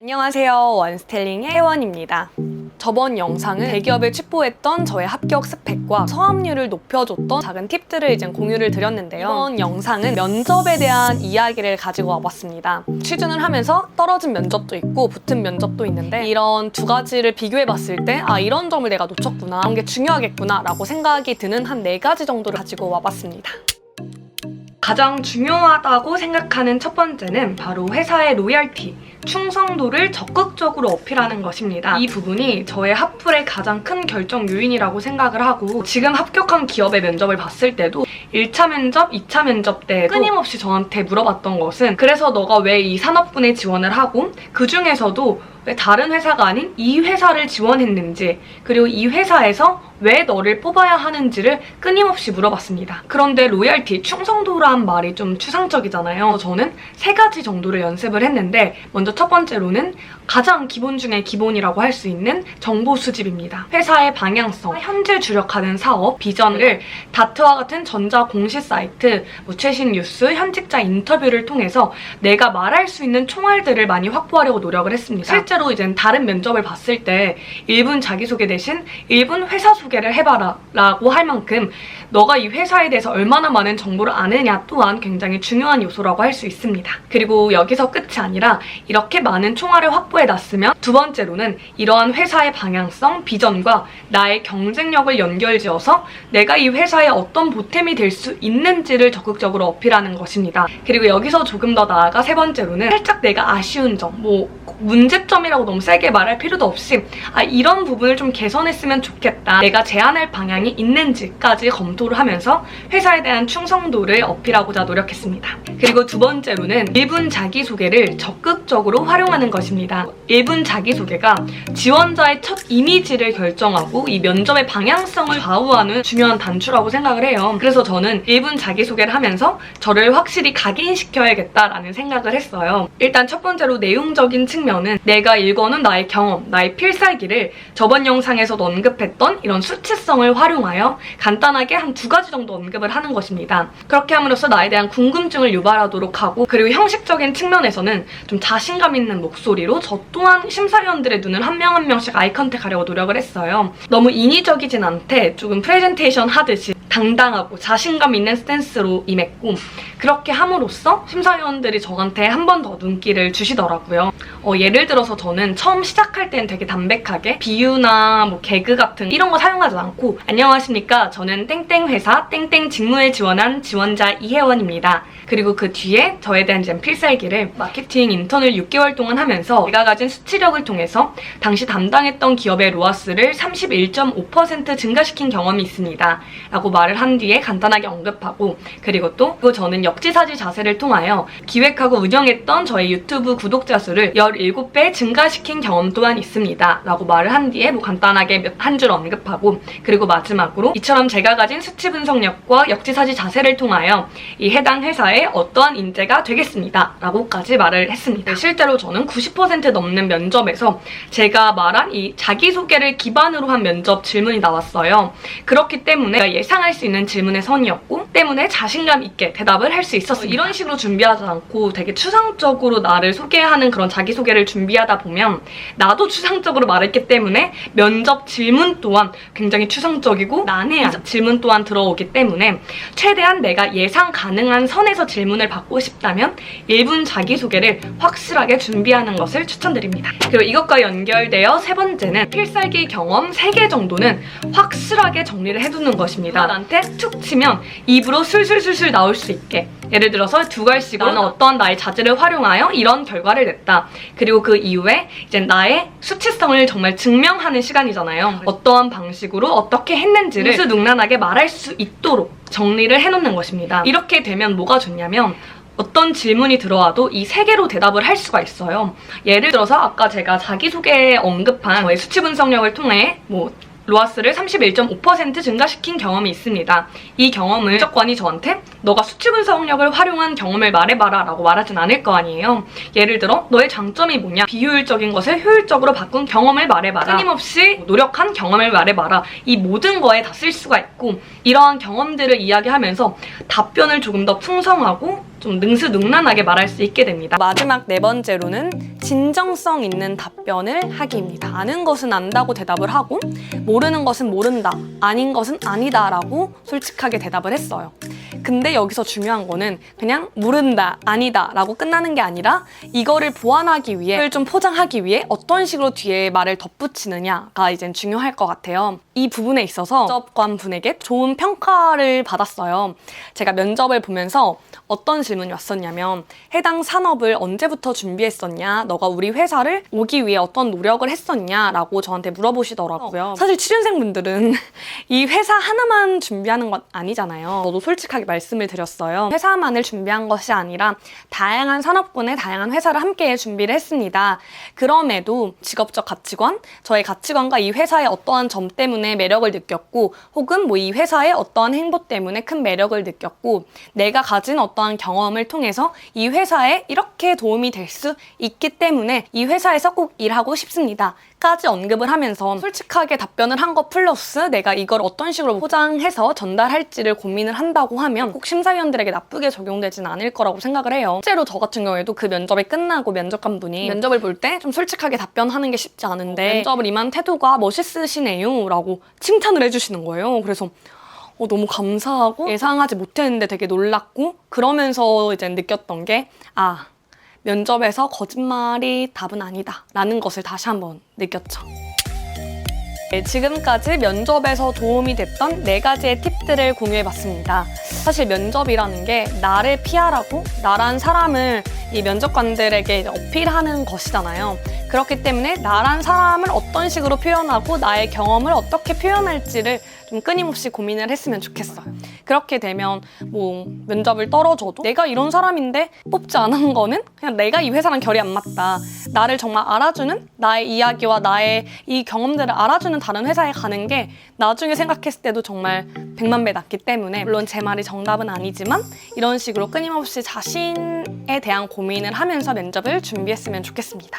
안녕하세요. 원스텔링의 혜원입니다. 저번 영상은 대기업을 칩보했던 저의 합격 스펙과 성함률을 높여줬던 작은 팁들을 이제 공유를 드렸는데요. 이번 영상은 면접에 대한 이야기를 가지고 와봤습니다. 취준을 하면서 떨어진 면접도 있고 붙은 면접도 있는데 이런 두 가지를 비교해봤을 때 이런 점을 내가 놓쳤구나, 이런 게 중요하겠구나 라고 생각이 드는 한 4가지 정도를 가지고 와봤습니다. 가장 중요하다고 생각하는 첫 번째는 바로 회사의 로열티, 충성도를 적극적으로 어필하는 것입니다. 이 부분이 저의 합불의 가장 큰 결정 요인이라고 생각을 하고, 지금 합격한 기업의 면접을 봤을 때도 1차 면접, 2차 면접 때 끊임없이 저한테 물어봤던 것은, 그래서 너가 왜 이 산업군에 지원을 하고 그 중에서도 왜 다른 회사가 아닌 이 회사를 지원했는지, 그리고 이 회사에서 왜 너를 뽑아야 하는지를 끊임없이 물어봤습니다. 그런데 로열티, 충성도란 말이 좀 추상적이잖아요. 저는 3가지 정도를 연습을 했는데, 먼저 첫 번째로는 가장 기본 중에 기본이라고 할 수 있는 정보 수집입니다. 회사의 방향성, 현재 주력하는 사업, 비전을 다트와 같은 전자 공시 사이트, 최신 뉴스, 현직자 인터뷰를 통해서 내가 말할 수 있는 총알들을 많이 확보하려고 노력을 했습니다. 실제로 이제 다른 면접을 봤을 때 1분 자기소개 대신 1분 회사 소개를 해봐라 라고 할 만큼 너가 이 회사에 대해서 얼마나 많은 정보를 아느냐 또한 굉장히 중요한 요소라고 할 수 있습니다. 그리고 여기서 끝이 아니라 이렇게 많은 총알을 확보해놨으면 두 번째로는 이러한 회사의 방향성, 비전과 나의 경쟁력을 연결지어서 내가 이 회사에 어떤 보탬이 될 수 있는지를 적극적으로 어필하는 것입니다. 그리고 여기서 조금 더 나아가 세 번째로는 살짝 내가 아쉬운 점, 문제점이라고 너무 세게 말할 필요도 없이 이런 부분을 좀 개선했으면 좋겠다, 내가 제안할 방향이 있는지까지 검토를 하면서 회사에 대한 충성도를 어필하고자 노력했습니다. 그리고 두 번째로는 1분 자기소개를 적극적으로 활용하는 것입니다. 1분 자기소개가 지원자의 첫 이미지를 결정하고 이 면접의 방향성을 좌우하는 중요한 단추라고 생각을 해요. 그래서 저는 1분 자기소개를 하면서 저를 확실히 각인시켜야겠다라는 생각을 했어요. 일단 첫 번째로 내용적인 측면은 내가 일궈놓은 나의 경험, 나의 필살기를 저번 영상에서도 언급했던 이런 수치성을 활용하여 간단하게 한 2가지 정도 언급을 하는 것입니다. 그렇게 함으로써 나에 대한 궁금증을 유발하도록 하고, 그리고 형식적인 측면에서는 좀 자신감 있는 목소리로 저 또한 심사위원들의 눈을 한 명 한 명씩 아이 컨택하려고 노력을 했어요. 너무 인위적이진 않되 조금 프레젠테이션 하듯이 당당하고 자신감 있는 스탠스로 임했고, 그렇게 함으로써 심사위원들이 저한테 한 번 더 눈길을 주시더라고요. 예를 들어서 저는 처음 시작할 때는 되게 담백하게 비유나 개그 같은 이런 거 사용하지 않고, 안녕하십니까, 저는 땡땡 회사 땡땡 직무에 지원한 지원자 이혜원입니다. 그리고 그 뒤에 저에 대한 필살기를 마케팅 인턴을 6개월 동안 하면서 제가 가진 수치력을 통해서 당시 담당했던 기업의 로아스를 31.5% 증가시킨 경험이 있습니다 라고 말을 한 뒤에 간단하게 언급하고, 그리고 또 저는 역지사지 자세를 통하여 기획하고 운영했던 저의 유튜브 구독자 수를 17배 증가시킨 경험 또한 있습니다 라고 말을 한 뒤에 간단하게 한 줄 언급하고, 그리고 마지막으로 이처럼 제가 가진 수치 분석력과 역지사지 자세를 통하여 이 해당 회사에 어떠한 인재가 되겠습니다 라고까지 말을 했습니다. 실제로 저는 90% 넘는 면접에서 제가 말한 이 자기소개를 기반으로 한 면접 질문이 나왔어요. 그렇기 때문에 제가 예상할 수 있는 질문의 선이었고, 때문에 자신감 있게 대답을 할 수 있었어요. 이런 식으로 준비하지 않고 되게 추상적으로 나를 소개하는 그런 자기소개를 준비하다 보면 나도 추상적으로 말했기 때문에 면접 질문 또한 굉장히 추상적이고 난해한 질문 또한 들어오기 때문에 최대한 내가 예상 가능한 선에서 질문을 받고 싶다면 1분 자기소개를 확실하게 준비하는 것을 추천드립니다. 그리고 이것과 연결되어 세 번째는 필살기 경험 3개 정도는 확실하게 정리를 해두는 것입니다. 나한테 툭 치면 입으로 술술술술 나올 수 있게, 예를 들어서 2갈씩으로 나는 어떠한 나의 자질을 활용하여 이런 결과를 냈다. 그리고 그 이후에 이제 나의 수치성을 정말 증명하는 시간이잖아요. 어떠한 방식으로 어떻게 했는지를 무수능란하게 말할 수 있도록 정리를 해놓는 것입니다. 이렇게 되면 뭐가 좋냐면 어떤 질문이 들어와도 이 3개로 대답을 할 수가 있어요. 예를 들어서 아까 제가 자기소개에 언급한 저의 수치 분석력을 통해 로아스를 31.5% 증가시킨 경험이 있습니다. 이 경험을 면접관이 저한테 너가 수치 분석력을 활용한 경험을 말해봐라 라고 말하진 않을 거 아니에요. 예를 들어 너의 장점이 뭐냐, 비효율적인 것을 효율적으로 바꾼 경험을 말해봐라, 끊임없이 노력한 경험을 말해봐라, 이 모든 거에 다 쓸 수가 있고, 이러한 경험들을 이야기하면서 답변을 조금 더 풍성하고 좀 능수능란하게 말할 수 있게 됩니다. 마지막 네 번째로는 진정성 있는 답변을 하기입니다. 아는 것은 안다고 대답을 하고 모르는 것은 모른다, 아닌 것은 아니다 라고 솔직하게 대답을 했어요. 근데 여기서 중요한 거는 그냥 모른다, 아니다 라고 끝나는 게 아니라 이거를 보완하기 위해, 이걸 좀 포장하기 위해 어떤 식으로 뒤에 말을 덧붙이느냐가 이제 중요할 것 같아요. 이 부분에 있어서 면접관 분에게 좋은 평가를 받았어요. 제가 면접을 보면서 어떤 질문이 왔었냐면 해당 산업을 언제부터 준비했었냐? 너가 우리 회사를 오기 위해 어떤 노력을 했었냐? 라고 저한테 물어보시더라고요. 사실 취준생분들은 이 회사 하나만 준비하는 건 아니잖아요. 저도 솔직하게 말씀을 드렸어요. 회사만을 준비한 것이 아니라 다양한 산업군의 다양한 회사를 함께 준비를 했습니다. 그럼에도 직업적 가치관, 저의 가치관과 이 회사의 어떠한 점 때문에 매력을 느꼈고 혹은 뭐 이 회사의 어떠한 행보 때문에 큰 매력을 느꼈고 내가 가진 어떠한 경험을 통해서 이 회사에 이렇게 도움이 될 수 있기 때문에 이 회사에서 꼭 일하고 싶습니다. 까지 언급을 하면서 솔직하게 답변을 한 것 플러스 내가 이걸 어떤 식으로 포장해서 전달할지를 고민을 한다고 하면 꼭 심사위원들에게 나쁘게 적용되진 않을 거라고 생각을 해요. 실제로 저 같은 경우에도 그 면접이 끝나고 면접관 분이 면접을 볼 때 좀 솔직하게 답변하는 게 쉽지 않은데 면접을 임한 태도가 멋있으시네요 라고 칭찬을 해주시는 거예요. 그래서 너무 감사하고 예상하지 못했는데 되게 놀랐고 그러면서 이제 느꼈던 게 면접에서 거짓말이 답은 아니다 라는 것을 다시 한번 느꼈죠. 네, 지금까지 면접에서 도움이 됐던 4가지의 팁들을 공유해봤습니다. 사실 면접이라는 게 나를 PR하고 나란 사람을 이 면접관들에게 이제 어필하는 것이잖아요. 그렇기 때문에 나란 사람을 어떤 식으로 표현하고 나의 경험을 어떻게 표현할지를 좀 끊임없이 고민을 했으면 좋겠어요. 그렇게 되면 뭐 면접을 떨어져도 내가 이런 사람인데 뽑지 않은 거는 그냥 내가 이 회사랑 결이 안 맞다. 나를 정말 알아주는 나의 이야기와 나의 이 경험들을 알아주는 다른 회사에 가는 게 나중에 생각했을 때도 정말 100만 배 낫기 때문에 물론 제 말이 정답은 아니지만 이런 식으로 끊임없이 자신에 대한 고민을 하면서 면접을 준비했으면 좋겠습니다.